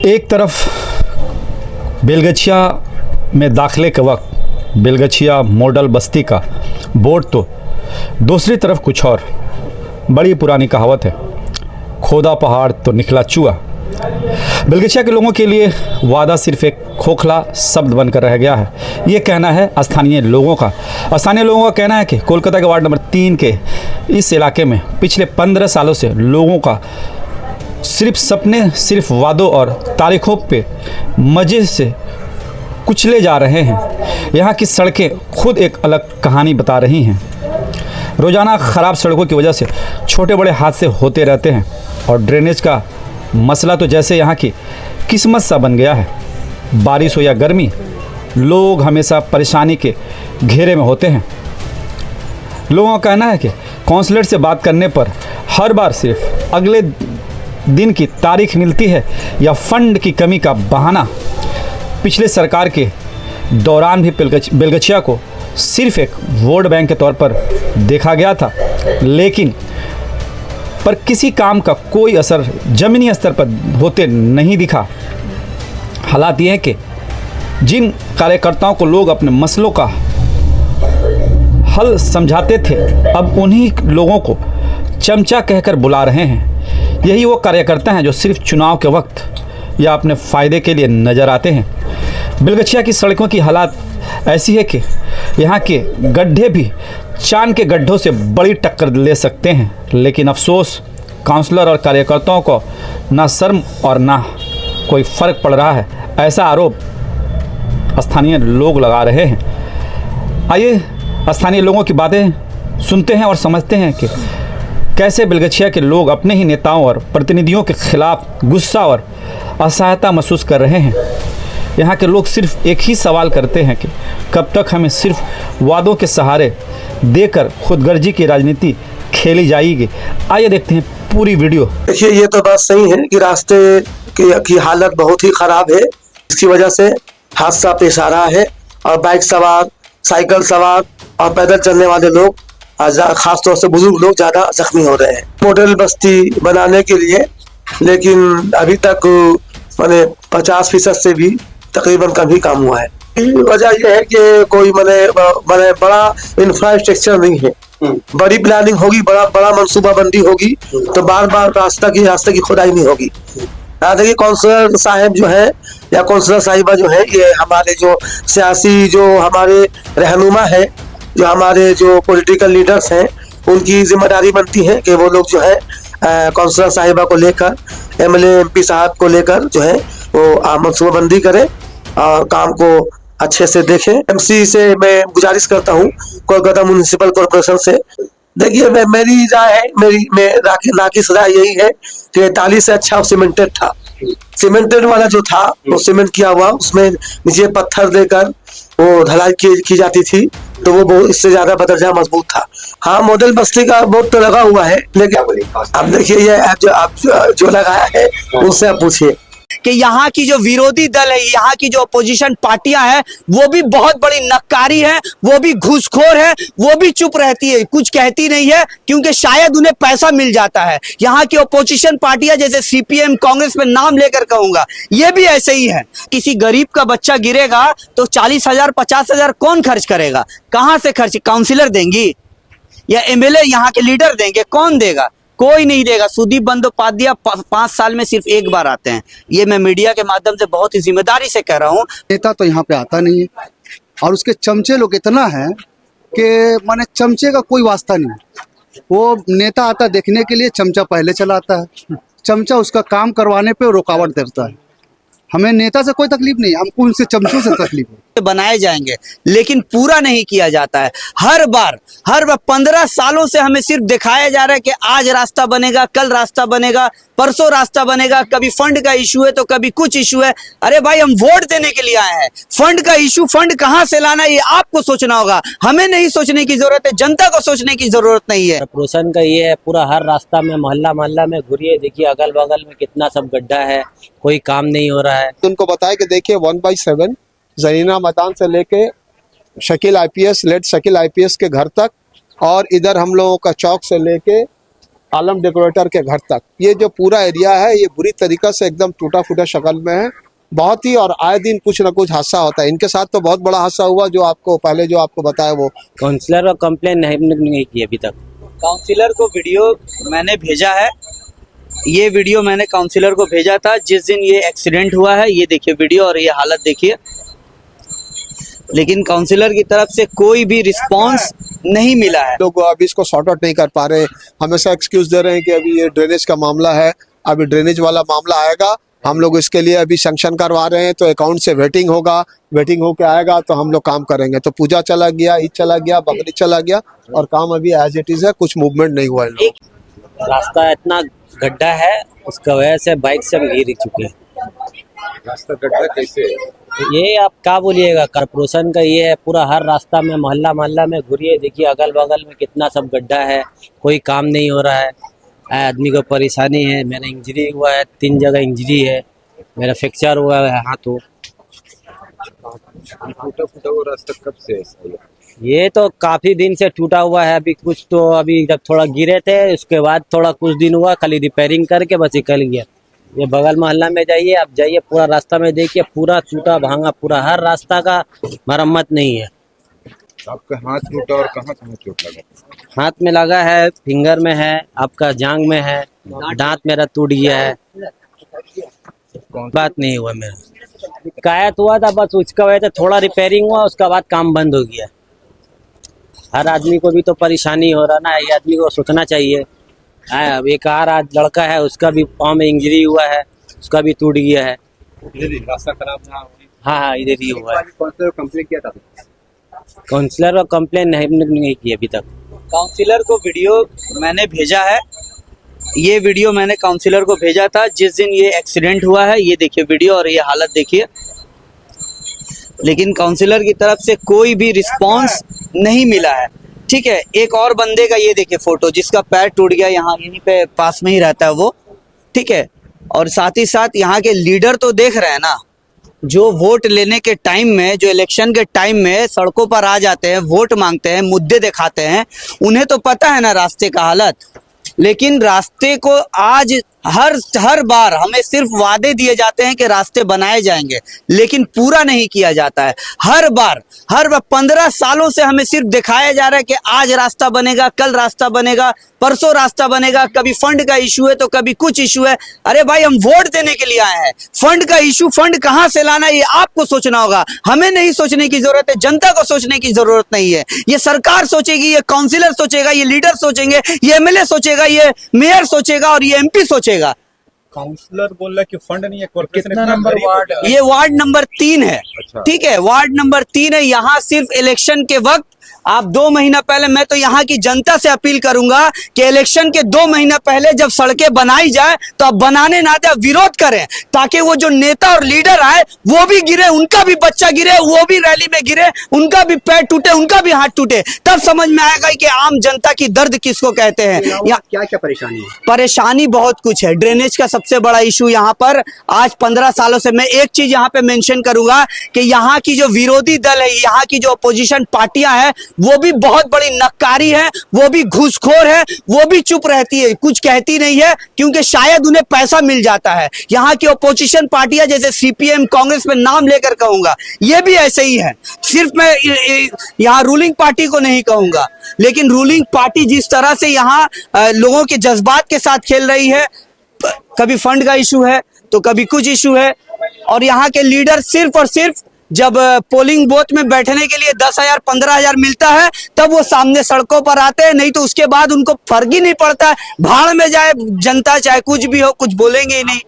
एक तरफ बेलगछिया में दाखिले के वक्त बेलगछिया मॉडल बस्ती का बोर्ड तो दूसरी तरफ कुछ और। बड़ी पुरानी कहावत है, खोदा पहाड़ तो निकला चूहा। बेलगछिया के लोगों के लिए वादा सिर्फ एक खोखला शब्द बनकर रह गया है। ये कहना है स्थानीय लोगों का। स्थानीय लोगों का कहना है कि कोलकाता के वार्ड नंबर 3 के इस इलाके में पिछले 15 सालों से लोगों का सिर्फ सपने, सिर्फ वादों और तारीखों पे मज़े से कुचले जा रहे हैं। यहाँ की सड़कें खुद एक अलग कहानी बता रही हैं। रोज़ाना ख़राब सड़कों की वजह से छोटे बड़े हादसे होते रहते हैं और ड्रेनेज का मसला तो जैसे यहाँ की किस्मत सा बन गया है। बारिश हो या गर्मी, लोग हमेशा परेशानी के घेरे में होते हैं। लोगों का कहना है कि काउंसलर से बात करने पर हर बार सिर्फ अगले दिन की तारीख मिलती है या फंड की कमी का बहाना। पिछले सरकार के दौरान भी बेलगछिया को सिर्फ एक वोट बैंक के तौर पर देखा गया था, लेकिन पर किसी काम का कोई असर ज़मीनी स्तर पर होते नहीं दिखा। हालात ये है कि जिन कार्यकर्ताओं को लोग अपने मसलों का हल समझाते थे, अब उन्हीं लोगों को चमचा कहकर बुला रहे हैं। यही वो कार्यकर्ता हैं जो सिर्फ चुनाव के वक्त या अपने फ़ायदे के लिए नज़र आते हैं। बेलगछिया की सड़कों की हालात ऐसी है कि यहाँ के गड्ढे भी चांद के गड्ढों से बड़ी टक्कर ले सकते हैं, लेकिन अफसोस काउंसलर और कार्यकर्ताओं को ना शर्म और ना कोई फ़र्क पड़ रहा है। ऐसा आरोप स्थानीय लोग लगा रहे हैं। आइए स्थानीय लोगों की बातें सुनते हैं और समझते हैं कि कैसे बेलगछिया के लोग अपने ही नेताओं और प्रतिनिधियों के खिलाफ गुस्सा और असहायता महसूस कर रहे हैं। यहाँ के लोग सिर्फ एक ही सवाल करते हैं कि कब तक हमें सिर्फ वादों के सहारे देकर खुदगर्जी की राजनीति खेली जाएगी। आइए देखते हैं पूरी वीडियो। देखिए, ये तो बात सही है कि रास्ते की हालत बहुत ही खराब है। इसकी वजह से हादसा पेश आ रहा है और बाइक सवार, साइकिल सवार और पैदल चलने वाले लोग, खासतौर से बुजुर्ग लोग ज्यादा जख्मी हो रहे हैं। मॉडल बस्ती बनाने के लिए, लेकिन अभी तक मैंने 50% से भी तकरीबन कम ही काम हुआ है। वजह यह है कि कोई मैंने बड़ा इंफ्रास्ट्रक्चर नहीं है। बड़ी प्लानिंग होगी, बड़ा मनसूबाबंदी होगी तो बार बार रास्ते की खुदाई नहीं होगी। देखिए, काउंसलर साहब जो है या काउंसलर साहिबा जो है, ये हमारे जो सियासी जो हमारे रहनुमा है, जो हमारे जो पॉलिटिकल लीडर्स हैं, उनकी जिम्मेदारी बनती है कि वो लोग जो है काउंसलर साहिबा को लेकर, एमएलए एमपी साहब को लेकर जो है वो मनसूबाबंदी करें और काम को अच्छे से देखें। एमसी से मैं गुजारिश करता हूँ, कोलकाता म्युनिसिपल कॉर्पोरेशन से। देखिए, मेरी राय है, नाकिस राय यही है कि टाली से अच्छा सीमेंटेड था। सीमेंटेड वाला जो था वो सीमेंट किया हुआ, उसमें नीचे पत्थर देकर वो ढलाई की जाती थी, तो वो बहुत इससे ज्यादा बदरजा मजबूत था। हाँ, मॉडल बस्ती का बोर्ड तो लगा हुआ है, लेकिन अब देखिए ये आप जो लगाया है उनसे आप पूछिए कि यहाँ की जो विरोधी दल है, यहाँ की जो अपोजिशन पार्टियां हैं, वो भी बहुत बड़ी नक्कारी है, वो भी घूसखोर है, वो भी चुप रहती है, कुछ कहती नहीं है, क्योंकि शायद उन्हें पैसा मिल जाता है। यहाँ की अपोजिशन पार्टियां जैसे सीपीएम, कांग्रेस में नाम लेकर कहूंगा, ये भी ऐसे ही है। किसी गरीब का बच्चा गिरेगा तो 40,000 50,000 कौन खर्च करेगा? कहां से खर्च? काउंसिलर देंगी या एमएलए यहाँ के लीडर देंगे? कौन देगा? कोई नहीं देगा। सुदीप बंदोपाध्याय 5 साल में सिर्फ एक बार आते हैं। ये मैं मीडिया के माध्यम से बहुत ही जिम्मेदारी से कह रहा हूँ। नेता तो यहाँ पे आता नहीं है और उसके चमचे लोग इतना है कि माने चमचे का कोई वास्ता नहीं। वो नेता आता देखने के लिए, चमचा पहले चलाता है, चमचा उसका काम करवाने पे रुकावट देता है। हमें नेता से कोई तकलीफ नहीं, हमको उनसे चमचों से तकलीफ है। बनाए जाएंगे लेकिन पूरा नहीं किया जाता है। हर बार 15 सालों से हमें सिर्फ दिखाया जा रहा है कि आज रास्ता बनेगा, कल रास्ता बनेगा, परसों रास्ता बनेगा। कभी फंड का इशू है तो कभी कुछ इशू है। अरे भाई, हम वोट देने के लिए आए हैं। फंड का इशू, फंड कहां से लाना है ये आपको सोचना होगा। हमें नहीं सोचने की जरूरत है, जनता को सोचने की जरूरत नहीं है। कॉर्पोरेशन का ये है, पूरा हर रास्ता में मोहल्ला में घूरिए, देखिए अगल बगल में कितना सब गड्ढा है, कोई काम नहीं हो रहा है। उनको बताया कि देखिए 1/7 जरीना मैदान से लेके लेट शकील आईपीएस के घर तक, और इधर हम लोगों का चौक से लेके आलम डेकोरेटर के घर तक, ये जो पूरा एरिया है ये बुरी तरीके से एकदम टूटा फूटा शक्ल में है बहुत ही। और आए दिन कुछ ना कुछ हादसा होता है। इनके साथ तो बहुत बड़ा हादसा हुआ जो आपको पहले जो आपको बताया वो। काउंसलर को कंप्लेन नहीं की अभी तक। काउंसिलर को वीडियो मैंने भेजा है, ये वीडियो मैंने काउंसिलर को भेजा था जिस दिन ये एक्सीडेंट हुआ है। ये देखिए वीडियो और ये हालत देखिए, लेकिन काउंसिलर की तरफ से कोई भी रिस्पांस नहीं मिला है। लोग अभी इसको सॉर्ट आउट नहीं कर पा रहे, हमेशा एक्सक्यूज दे रहे हैं कि अभी ये ड्रेनेज का मामला है, अभी ड्रेनेज वाला मामला आएगा, हम लोग इसके लिए अभी सैंक्शन करवा रहे हैं, तो अकाउंट से वेटिंग होगा, वेटिंग होके आएगा तो हम लोग काम करेंगे। तो पूजा चला गया, ईद चला गया, बकरीद चला गया और काम अभी एज इट इज है, कुछ मूवमेंट नहीं हुआ है। रास्ता इतना गड्ढा है, उसका वजह से बाइक से हम गिर चुके हैं। रास्ता गड्ढा कैसे है? ये आप क्या बोलिएगा, कॉर्पोरेशन का ये है, पूरा हर रास्ता में मोहल्ला मोहल्ला में घूरिए, देखिए अगल बगल में कितना सब गड्ढा है, कोई काम नहीं हो रहा है, आदमी को परेशानी है। मेरा इंजरी हुआ है, 3 जगह इंजरी है, मेरा फ्रैक्चर हुआ है हाथों। टूटा फूटा वो रास्ता कब से ऐसा है? ये तो काफी दिन से टूटा हुआ है। अभी कुछ तो अभी जब थोड़ा गिरे थे उसके बाद थोड़ा कुछ दिन हुआ, खाली रिपेयरिंग करके बस निकल गया। ये बगल मोहल्ला में जाइए, आप जाइए पूरा रास्ता में देखिए, पूरा टूटा भांगा, पूरा हर रास्ता का मरम्मत नहीं है। आपका हाथ टूटा और कहाँ कहाँ चोट लगा? हाथ में लगा है, फिंगर में है, आपका जांग में है, दांत मेरा टूट गया है। बात नहीं हुआ मेरा, शिकायत हुआ था बस, उसका वजह से थोड़ा रिपेयरिंग हुआ, उसका बाद काम बंद हो गया। हर आदमी को भी तो परेशानी हो रहा ना, ये आदमी को सोचना चाहिए। अब एक आज लड़का है, उसका भी पाँव में इंजरी हुआ है, उसका भी टूट गया है। रास्ता खराब था। हाँ, इधर ही हुआ है। कंप्लेन किया था? काउंसलर को कंप्लेन नहीं की अभी तक। काउंसिलर को वीडियो मैंने भेजा है, ये वीडियो मैंने काउंसिलर को भेजा था जिस दिन ये एक्सीडेंट हुआ है। ये देखिए वीडियो और ये हालत देखिए, लेकिन काउंसिलर की तरफ से कोई भी रिस्पांस नहीं मिला है। ठीक है, एक और बंदे का ये देखिए फोटो, जिसका पैर टूट गया, यहाँ यहीं पे पास में ही रहता है वो। ठीक है, और साथ ही साथ यहाँ के लीडर तो देख रहे हैं ना, जो वोट लेने के टाइम में, जो इलेक्शन के टाइम में सड़कों पर आ जाते हैं, वोट मांगते हैं, मुद्दे दिखाते हैं, उन्हें तो पता है ना रास्ते का हालत। लेकिन रास्ते को आज हर बार हमें सिर्फ वादे दिए जाते हैं कि रास्ते बनाए जाएंगे, लेकिन पूरा नहीं किया जाता है। हर बार 15 सालों से हमें सिर्फ दिखाया जा रहा है कि आज रास्ता बनेगा, कल रास्ता बनेगा, परसों रास्ता बनेगा। कभी फंड का इशू है तो कभी कुछ इशू है। अरे भाई, हम वोट देने के लिए आए हैं, फंड का इशू, फंड कहां से लाना ये आपको सोचना होगा, हमें नहीं सोचने की जरूरत है, जनता को सोचने की जरूरत नहीं है। ये सरकार सोचेगी, ये काउंसिलर सोचेगा, ये लीडर सोचेंगे, ये एमएलए सोचेगा, ये मेयर सोचेगा और ये एमपी सोचेगा। काउंसलर बोल रहा है कि फंड नहीं है। कितना नंबर वार्ड? ये वार्ड नंबर 3 है। अच्छा। ठीक है, वार्ड नंबर 3 है। यहाँ सिर्फ इलेक्शन के वक्त, आप 2 महीना पहले, मैं तो यहाँ की जनता से अपील करूंगा कि इलेक्शन के 2 महीना पहले जब सड़कें बनाई जाए तो आप बनाने ना दे, विरोध करें, ताकि वो जो नेता और लीडर आए वो भी गिरे, उनका भी बच्चा गिरे, वो भी रैली में गिरे, उनका भी पैर टूटे, उनका भी हाथ टूटे, तब समझ में आएगा कि आम जनता की दर्द किसको कहते हैं। यहाँ क्या क्या परेशानी है? परेशानी बहुत कुछ है। ड्रेनेज का सबसे बड़ा इशू यहाँ पर आज 15 सालों से। मैं एक चीज यहाँ पे मेंशन करूंगा कि यहाँ की जो विरोधी दल है, यहाँ की जो अपोजिशन पार्टियां हैं, वो भी बहुत बड़ी नक्कारी है, वो भी घूसखोर है, वो भी चुप रहती है, कुछ कहती नहीं है, क्योंकि शायद उन्हें पैसा मिल जाता है। यहाँ की अपोजिशन पार्टियां जैसे सीपीएम, कांग्रेस में नाम लेकर कहूंगा, ये भी ऐसे ही है। सिर्फ मैं यहाँ रूलिंग पार्टी को नहीं कहूंगा, लेकिन रूलिंग पार्टी जिस तरह से यहाँ लोगों के जज्बात के साथ खेल रही है, कभी फंड का इशू है तो कभी कुछ इशू है, और यहाँ के लीडर सिर्फ और सिर्फ जब पोलिंग बूथ में बैठने के लिए 10,000 15,000 मिलता है तब वो सामने सड़कों पर आते हैं, नहीं तो उसके बाद उनको फर्क ही नहीं पड़ता है। भाड़ में जाए जनता, चाहे कुछ भी हो, कुछ बोलेंगे ही नहीं।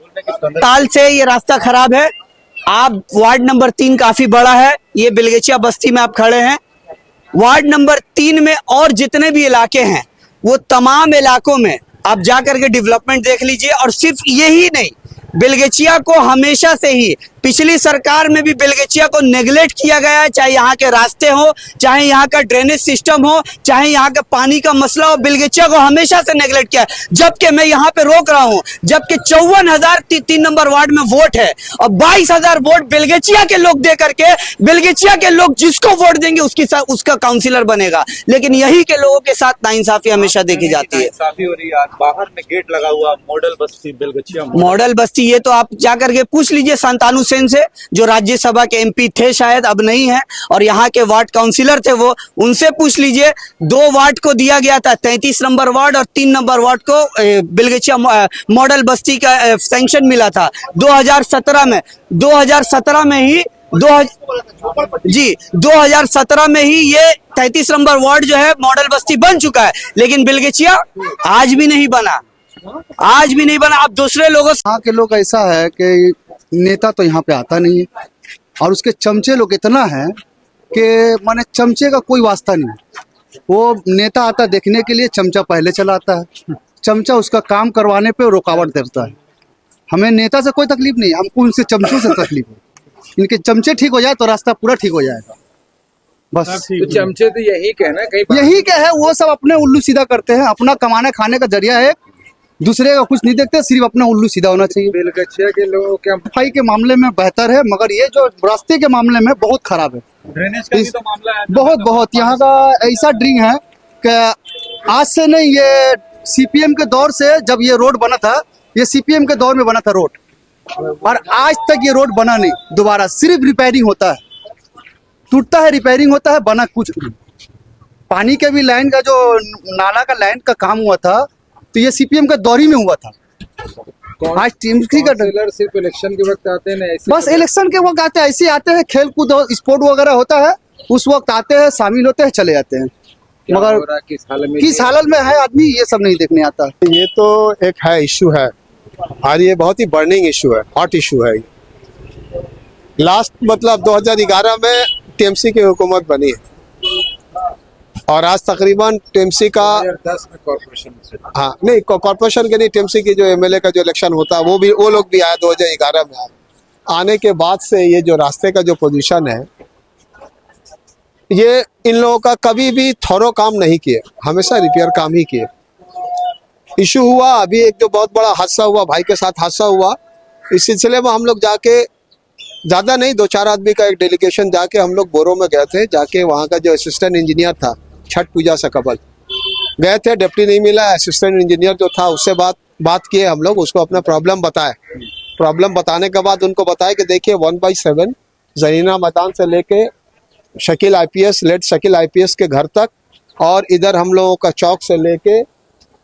साल से ये रास्ता खराब है। आप वार्ड नंबर 3 काफी बड़ा है, ये बिलगेचिया बस्ती में आप खड़े हैं। वार्ड नंबर 3 में और जितने भी इलाके हैं, वो तमाम इलाकों में आप जाकर के डेवलपमेंट देख लीजिए। और सिर्फ यही नहीं, बेलगेचिया को हमेशा से ही पिछली सरकार में भी बेलगेचिया को नेग्लेक्ट किया गया है, चाहे यहाँ के रास्ते हो, चाहे यहाँ का ड्रेनेज सिस्टम हो, चाहे यहाँ का पानी का मसला हो, बेलगेचिया को हमेशा से नेग्लेक्ट किया है। जबकि मैं यहाँ पे रोक रहा हूँ, जबकि 54,000 3 नंबर वार्ड में वोट है और 22,000 वोट बेलगेचिया के लोग दे करके, बेलगेचिया के लोग जिसको वोट देंगे उसका काउंसिलर बनेगा, लेकिन यही के लोगों के साथ नाइंसाफी हमेशा देखी जाती है। साफी हो रही है। बाहर में गेट लगा हुआ मॉडल बस्ती बेलगछिया मॉडल बस्ती, ये तो आप जाकर के पूछ लीजिए शांतानु सेन से, जो राज्यसभा के एमपी थे, शायद अब नहीं है, और यहाँ के वार्ड काउंसिलर थे, वो उनसे पूछ लीजिए। 2 वार्ड को दिया गया था, 33 नंबर वार्ड और 3 नंबर वार्ड को बेलगछिया मॉडल बस्ती का सैंक्शन मिला था 2017 में। 2017 में ही 2017 में ही ये 33 नंबर वार्ड जो है मॉडल बस्ती बन चुका है, लेकिन बेलगछिया आज भी नहीं बना, आज भी नहीं बना। आप दूसरे लोगों से यहाँ के लोग ऐसा है कि नेता तो यहाँ पे आता नहीं है और उसके चमचे लोग इतना है कि माने चमचे का कोई वास्ता नहीं है। वो नेता आता देखने के लिए, चमचा पहले चला आता है, चमचा उसका काम करवाने पे रुकावट देता है। हमें नेता से कोई तकलीफ नहीं है, हमको उनसे चमचों से तकलीफ है। इनके चमचे ठीक हो जाए तो रास्ता पूरा ठीक हो जाएगा। बस तो चमचे तो यही कहना कहीं यही क्या है, वो सब अपने उल्लू सीधा करते हैं, अपना कमाने खाने का जरिया है, दूसरे का कुछ नहीं देखते, सिर्फ अपना उल्लू सीधा होना चाहिए। बेलगछिया के लोगों के सफाई के मामले में बेहतर है, मगर ये जो रास्ते के मामले में बहुत खराब है। ड्रेनेज का भी तो मामला है। बहुत यहाँ का ऐसा ड्रिंक है कि आज से नहीं, ये सीपीएम के दौर से, जब ये रोड बना था, ये सीपीएम के दौर में बना था रोड, और आज तक ये रोड बना नहीं। दोबारा सिर्फ रिपेयरिंग होता है, टूटता है, रिपेयरिंग होता है, बना कुछ नहीं। पानी के भी लाइन का जो नाला का लाइन का काम हुआ था, तो ये सीपीएम के दौर ही में हुआ था। आज टीएमसी का सिर्फ इलेक्शन के वक्त आते हैं ना, ऐसे बस इलेक्शन के वक्त आते हैं, ऐसे आते हैं, खेल कूद स्पोर्ट वगैरह होता है, उस वक्त आते हैं, शामिल होते हैं, चले जाते हैं। क्या मगर हो रहा है, किस हालत में है आदमी, ये सब नहीं देखने आता। ये तो एक है इशू है, और ये बहुत ही बर्निंग इशू है, हॉट इशू है। लास्ट मतलब 2011 में टीएमसी की हुकूमत बनी है, और आज तकरीबन टीएमसी का 2010 में कॉर्पोरेशन से हाँ नहीं, कॉर्पोरेशन के नहीं, टीएमसी की जो एमएलए का जो इलेक्शन होता है, वो लोग भी आए 2011 में आए। आने के बाद से ये जो रास्ते का जो पोजीशन है, ये इन लोगों का कभी भी थोरो काम नहीं किए, हमेशा रिपेयर काम ही किए। इशू हुआ अभी एक जो बहुत बड़ा हादसा हुआ, भाई के साथ हादसा हुआ, इस सिलसिले में हम लोग जाके, ज़्यादा नहीं 2-4 आदमी का एक डेलीगेशन जाके हम लोग बोरो में गए थे। जाके वहाँ का जो असिस्टेंट इंजीनियर था, छठ पूजा से कबल गए थे, डिप्टी नहीं मिला, असिस्टेंट इंजीनियर जो था उससे बात किए हम लोग, उसको अपना प्रॉब्लम बताए। प्रॉब्लम बताने के बाद उनको बताया कि देखिए 1/7 जरीना मैदान से लेके Shakeel IPS, late Shakeel IPS के घर तक, और इधर हम लोगों का चौक से लेके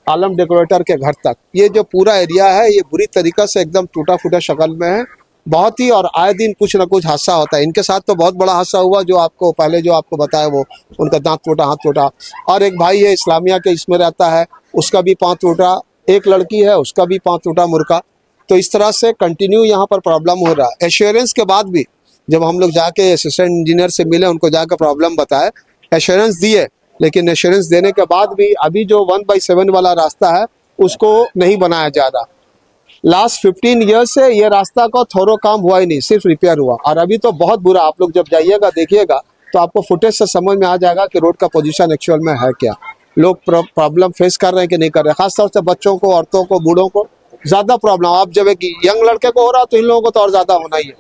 आलम डेकोरेटर के घर तक, ये जो पूरा एरिया है, ये बुरी तरीक़ा से एकदम टूटा फूटा शक्ल में है बहुत ही। और आए दिन कुछ ना कुछ हादसा होता है। इनके साथ तो बहुत बड़ा हादसा हुआ, जो आपको पहले जो आपको बताया, वो उनका दांत टूटा, हाथ टूटा। और एक भाई है इस्लामिया के, इसमें रहता है, उसका भी पाँव टूटा। एक लड़की है, उसका भी पाँव टूटा मुर्गा। तो इस तरह से कंटिन्यू यहाँ पर प्रॉब्लम हो रहा है। एश्योरेंस के बाद भी जब हम लोग जाके असिस्टेंट इंजीनियर से मिले, उनको जाकर प्रॉब्लम बताए, एश्योरेंस दिए, लेकिन एश्योरेंस देने के बाद भी अभी जो 1/7 वाला रास्ता है उसको नहीं बनाया जा रहा। लास्ट 15 ईयर्स से ये रास्ता का थोड़ा काम हुआ ही नहीं, सिर्फ रिपेयर हुआ। और अभी तो बहुत बुरा, आप लोग जब जाइएगा देखिएगा तो आपको फुटेज से समझ में आ जाएगा कि रोड का पोजीशन एक्चुअल में है क्या, लोग प्रॉब्लम फेस कर रहे हैं कि नहीं कर रहे। खासतौर से बच्चों को, औरतों को, बूढ़ों को ज़्यादा प्रॉब्लम। आप जब एक यंग लड़के को हो रहा तो इन लोगों को तो और ज़्यादा होना ही है।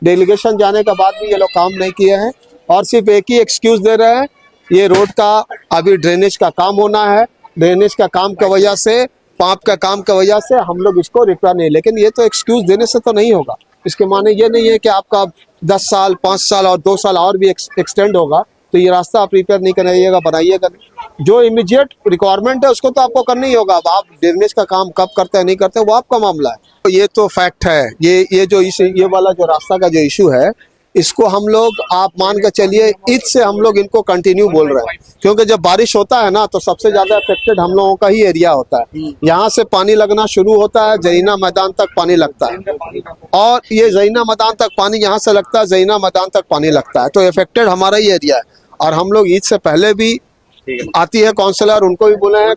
डेलीगेशन जाने के बाद भी ये लोग काम नहीं किए हैं, और सिर्फ एक ही एक्सक्यूज़ दे रहे हैं, ये रोड का अभी ड्रेनेज का काम होना है, ड्रेनेज का काम की वजह से, पाइप का काम की वजह से हम लोग इसको रिपेयर नहीं। लेकिन ये तो एक्सक्यूज देने से तो नहीं होगा। इसके माने ये नहीं है कि आपका 10 साल, 5 साल और 2 साल और भी एक्सटेंड होगा तो ये रास्ता आप रिपेयर नहीं कराइएगा, बनाइएगा नहीं। जो इमीडिएट रिक्वायरमेंट है उसको तो आपको करना ही होगा। अब आप ड्रेनेज का काम कब करते हैं नहीं करते वो आपका मामला है। तो ये तो फैक्ट है। ये जो ये वाला जो रास्ता का जो इशू है, इसको हम लोग, आप मान के चलिए, ईद से हम लोग इनको कंटिन्यू बोल रहे हैं, क्योंकि जब बारिश होता है ना तो सबसे ज्यादा अफेक्टेड हम लोगों का ही एरिया होता है। यहाँ से पानी लगना शुरू होता है, जरीना मैदान तक पानी लगता है, और ये जरीना मैदान तक पानी यहाँ से लगता है, जरीना मैदान तक पानी लगता है, तो अफेक्टेड हमारा ही एरिया है। और हम लोग ईद से पहले भी आती है काउंसलर, उनको भी बोले हैं,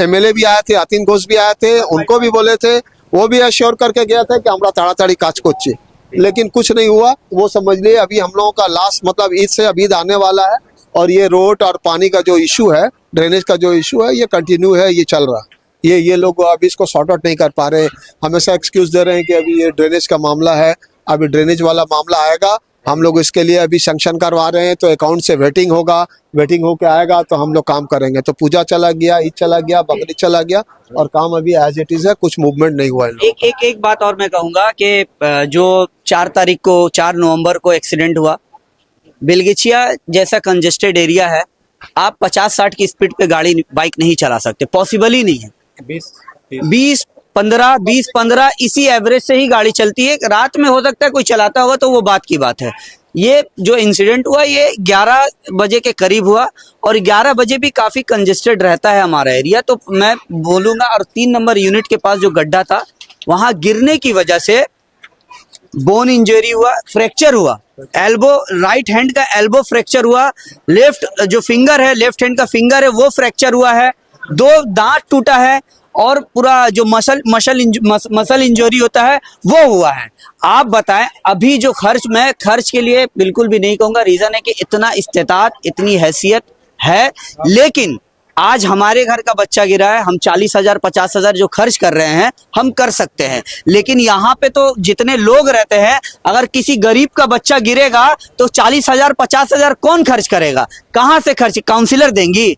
एमएलए भी आए थे, आतिन घोष भी आए थे, उनको भी बोले थे, वो भी एश्योर करके गया था कि हमरा ताड़ाताड़ी काज कोच्चे, लेकिन कुछ नहीं हुआ। वो समझ लिए अभी हम लोगों का लास्ट मतलब ईद से अभी आने वाला है, और ये रोड और पानी का जो इशू है, ड्रेनेज का जो इशू है, ये कंटिन्यू है, ये चल रहा। ये लोग अभी इसको सॉर्ट आउट नहीं कर पा रहे, हमेशा एक्सक्यूज दे रहे हैं कि अभी ये ड्रेनेज का मामला है, अभी ड्रेनेज वाला मामला आएगा, हम लोग इसके लिए अभी सैंक्शन करवा रहे हैं, तो अकाउंट से वेटिंग होगा, वेटिंग होके आएगा तो हम लोग काम करेंगे। तो पूजा चला गया, ईद चला गया, बकरीद चला गया, और काम अभी एज इट इज है, कुछ मूवमेंट नहीं हुआ है। एक बात और मैं कहूंगा कि जो 4 नवंबर को एक्सीडेंट हुआ, बेलगछिया जैसा कंजेस्टेड एरिया है, आप 50-60 की स्पीड पे बाइक नहीं चला सकते, पॉसिबल ही नहीं है। 20-15 इसी एवरेज से ही गाड़ी चलती है। रात में हो सकता है कोई चलाता होगा तो वो बात की बात है। ये जो इंसिडेंट हुआ ये 11 बजे के करीब हुआ, और 11 बजे भी काफी कंजेस्टेड रहता है हमारा एरिया, तो मैं बोलूंगा। और 3 नंबर यूनिट के पास जो गड्ढा था, वहां गिरने की वजह से बोन इंजरी हुआ, फ्रैक्चर हुआ, एल्बो, राइट हैंड का एल्बो फ्रैक्चर हुआ, लेफ्ट जो फिंगर है, लेफ्ट हैंड का फिंगर है वो फ्रैक्चर हुआ है, 2 दांत टूटा है, और पूरा जो मसल इंजरी होता है वो हुआ है। आप बताएं, अभी जो खर्च के लिए बिल्कुल भी नहीं कहूंगा, रीजन है कि इतना इस्तेताअत, इतनी हैसियत है, लेकिन आज हमारे घर का बच्चा गिरा है, हम 40,000 50,000 जो खर्च कर रहे हैं हम कर सकते हैं, लेकिन यहाँ पे तो जितने लोग रहते हैं, अगर किसी गरीब का बच्चा गिरेगा तो 40,000 50,000 कौन खर्च करेगा? कहाँ से खर्च? काउंसिलर देंगी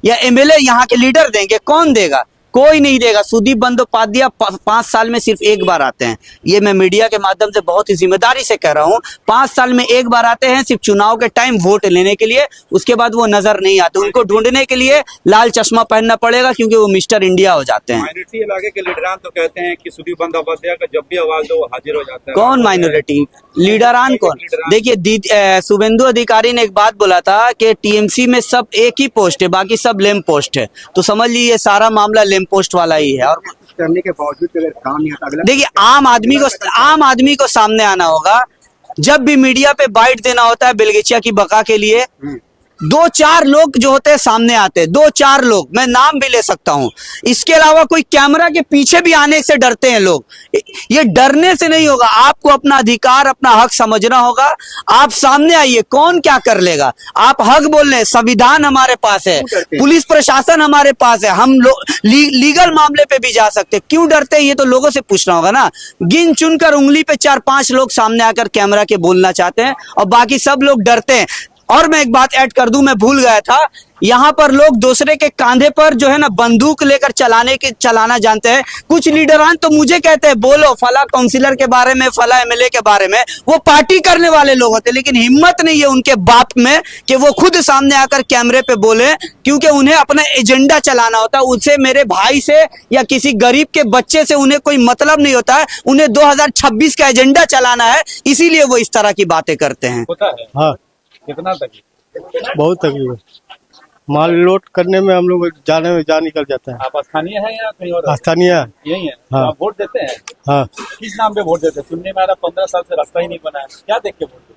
या एमएलए यहाँ के लीडर देंगे? कौन देगा? कोई नहीं देगा। सुदीप बंदोपाध्याय 5 साल में सिर्फ एक बार आते हैं, ये मैं मीडिया के माध्यम से बहुत ही जिम्मेदारी से कह रहा हूँ। 5 साल में एक बार आते हैं, सिर्फ चुनाव के टाइम वोट लेने के लिए, उसके बाद वो नजर नहीं आते। उनको ढूंढने के लिए लाल चश्मा पहनना पड़ेगा, क्योंकि वो मिस्टर इंडिया हो जाते हैं। माइनॉरिटी इलाके के लीडरान तो कहते हैं कि सुदीप बंदोपाध्याय का जब भी आवाज दो वो हाजिर हो जाता है। कौन माइनॉरिटी लीडरान? कौन? देखिए, शुभेंदु अधिकारी ने एक बात बोला था कि टीएमसी में सब एक ही पोस्ट है, बाकी सब लेम पोस्ट है। तो समझ लीजिए ये सारा मामला लेम पोस्ट वाला ही है। और करने के बावजूद अगर काम नहीं आता, देखिए, आम आदमी को सामने आना होगा। जब भी मीडिया पे बाइट देना होता है बेलगछिया की बका के लिए, 2-4 लोग जो होते हैं सामने आते हैं, 2-4 लोग, मैं नाम भी ले सकता हूं। इसके अलावा कोई कैमरा के पीछे भी आने से डरते हैं लोग। ये डरने से नहीं होगा, आपको अपना अधिकार, अपना हक समझना होगा। आप सामने आइए, कौन क्या कर लेगा? आप हक बोल रहे हैं, संविधान हमारे पास है, पुलिस प्रशासन हमारे पास है, हम लीगल मामले पे भी जा सकते हैं। क्यों डरते हैं? ये तो लोगों से पूछना होगा ना। गिन चुन कर उंगली पे 4-5 लोग सामने आकर कैमरा के बोलना चाहते हैं, और बाकी सब लोग डरते हैं। और मैं एक बात ऐड कर दूं, मैं भूल गया था, यहाँ पर लोग दूसरे के कांधे पर जो है ना बंदूक लेकर चलाना जानते हैं। कुछ लीडरान तो मुझे कहते हैं बोलो फला काउंसिलर के बारे में, फला एमएलए के बारे में, वो पार्टी करने वाले लोग होते, लेकिन हिम्मत नहीं है उनके बाप में कि वो खुद सामने आकर कैमरे पे बोले, क्योंकि उन्हें अपना एजेंडा चलाना होता है। उनसे, मेरे भाई से या किसी गरीब के बच्चे से उन्हें कोई मतलब नहीं होता है, उन्हें 2026 का एजेंडा चलाना है, इसीलिए वो इस तरह की बातें करते हैं। होता है। हाँ, कितना तकलीफ? बहुत तकलीफ है। माल लोड करने में हम लोग जाने में जान निकल जाता है। आप स्थानीय हैं या कहीं और? स्थानीय यही है। हाँ। आप वोट देते हैं? हाँ, किस नाम पे वोट देते हैं? सुनने में आ रहा 15 साल से रास्ता ही नहीं बना है, क्या देख के वोट देते हैं?